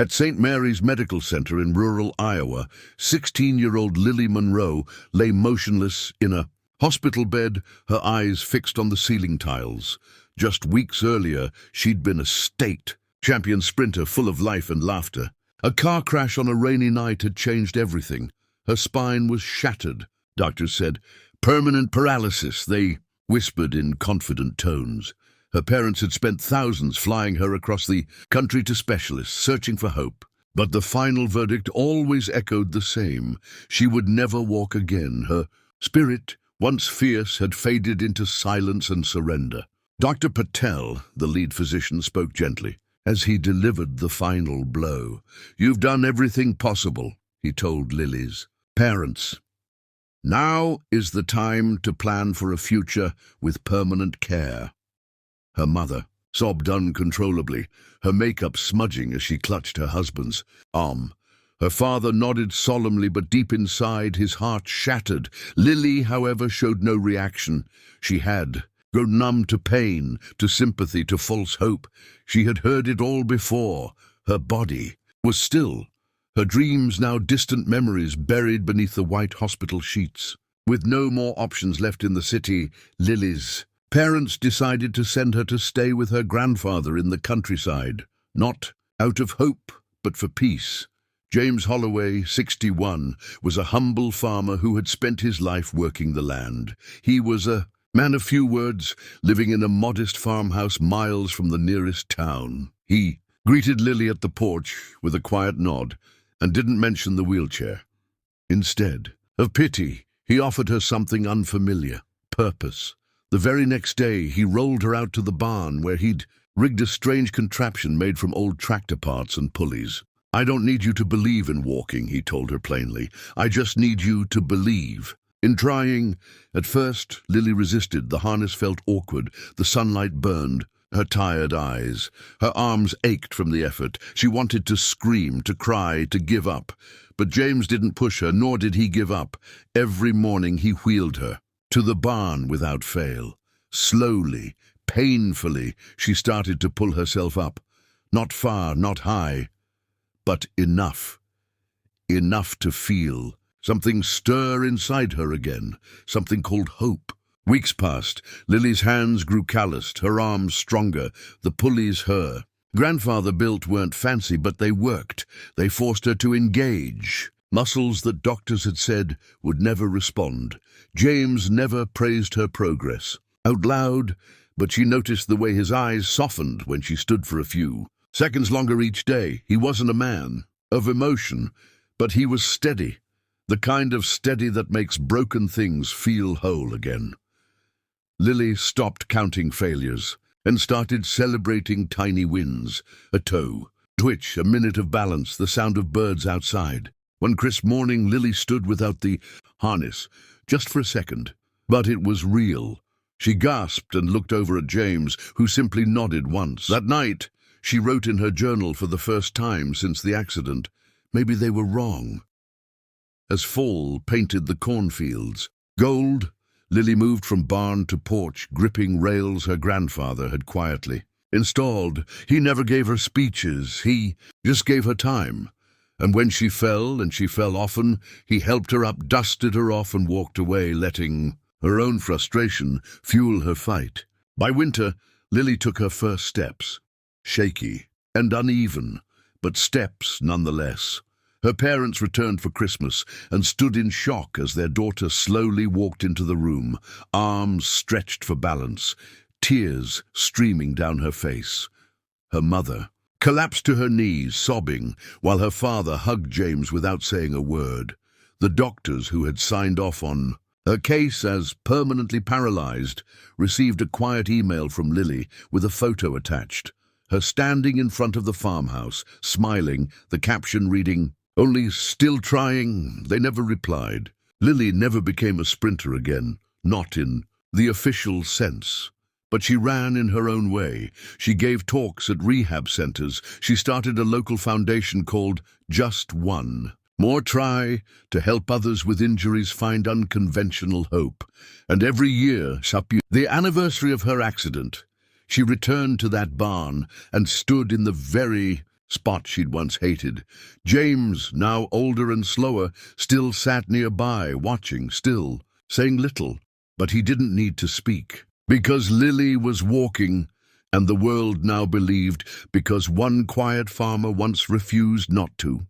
At St. Mary's Medical Center in rural Iowa, 16-year-old Lily Monroe lay motionless in a hospital bed, her eyes fixed on the ceiling tiles. Just weeks earlier, she'd been a state champion sprinter full of life and laughter. A car crash on a rainy night had changed everything. Her spine was shattered, doctors said. Permanent paralysis, they whispered in confident tones. Her parents had spent thousands flying her across the country to specialists, searching for hope. But the final verdict always echoed the same. She would never walk again. Her spirit, once fierce, had faded into silence and surrender. Dr. Patel, the lead physician, spoke gently as he delivered the final blow. "You've done everything possible," he told Lily's parents. "Now is the time to plan for a future with permanent care." Her mother sobbed uncontrollably, her makeup smudging as she clutched her husband's arm. Her father nodded solemnly, but deep inside his heart shattered. Lily, however, showed no reaction. She had grown numb to pain, to sympathy, to false hope. She had heard it all before. Her body was still, her dreams now distant memories buried beneath the white hospital sheets. With no more options left in the city, Lily's parents decided to send her to stay with her grandfather in the countryside, not out of hope, but for peace. James Holloway, 61, was a humble farmer who had spent his life working the land. He was a man of few words, living in a modest farmhouse miles from the nearest town. He greeted Lily at the porch with a quiet nod and didn't mention the wheelchair. Instead of pity, he offered her something unfamiliar: purpose. The very next day, he rolled her out to the barn where he'd rigged a strange contraption made from old tractor parts and pulleys. "I don't need you to believe in walking," he told her plainly. "I just need you to believe." In trying, at first, Lily resisted. The harness felt awkward. The sunlight burned her tired eyes. Her arms ached from the effort. She wanted to scream, to cry, to give up. But James didn't push her, nor did he give up. Every morning he wheeled her to the barn without fail. Slowly, painfully, she started to pull herself up. Not far, not high, but enough. Enough to feel something stir inside her again, something called hope. Weeks passed. Lily's hands grew calloused, her arms stronger, the pulleys her grandfather built weren't fancy, but they worked. They forced her to engage muscles that doctors had said would never respond. James never praised her progress out loud, but she noticed the way his eyes softened when she stood for a few seconds longer each day. He wasn't a man of emotion, but he was steady. The kind of steady that makes broken things feel whole again. Lily stopped counting failures and started celebrating tiny wins. A toe, twitch, a minute of balance, the sound of birds outside. One crisp morning, Lily stood without the harness, just for a second. But it was real. She gasped and looked over at James, who simply nodded once. That night, she wrote in her journal for the first time since the accident. Maybe they were wrong. As fall painted the cornfields gold, Lily moved from barn to porch, gripping rails her grandfather had quietly installed. He never gave her speeches, he just gave her time. And when she fell, and she fell often, he helped her up, dusted her off, and walked away, letting her own frustration fuel her fight. By winter, Lily took her first steps, shaky and uneven, but steps nonetheless. Her parents returned for Christmas and stood in shock as their daughter slowly walked into the room, arms stretched for balance, tears streaming down her face. Her mother collapsed to her knees, sobbing, while her father hugged James without saying a word. The doctors who had signed off on her case as permanently paralyzed received a quiet email from Lily with a photo attached. Her standing in front of the farmhouse, smiling, the caption reading, "Only still trying." They never replied. Lily never became a sprinter again, not in the official sense. But she ran in her own way. She gave talks at rehab centers. She started a local foundation called Just One. More try to help others with injuries find unconventional hope. And every year, the anniversary of her accident, she returned to that barn and stood in the very spot she'd once hated. James, now older and slower, still sat nearby, watching, still, saying little, but he didn't need to speak. Because Lily was walking, and the world now believed, because one quiet farmer once refused not to.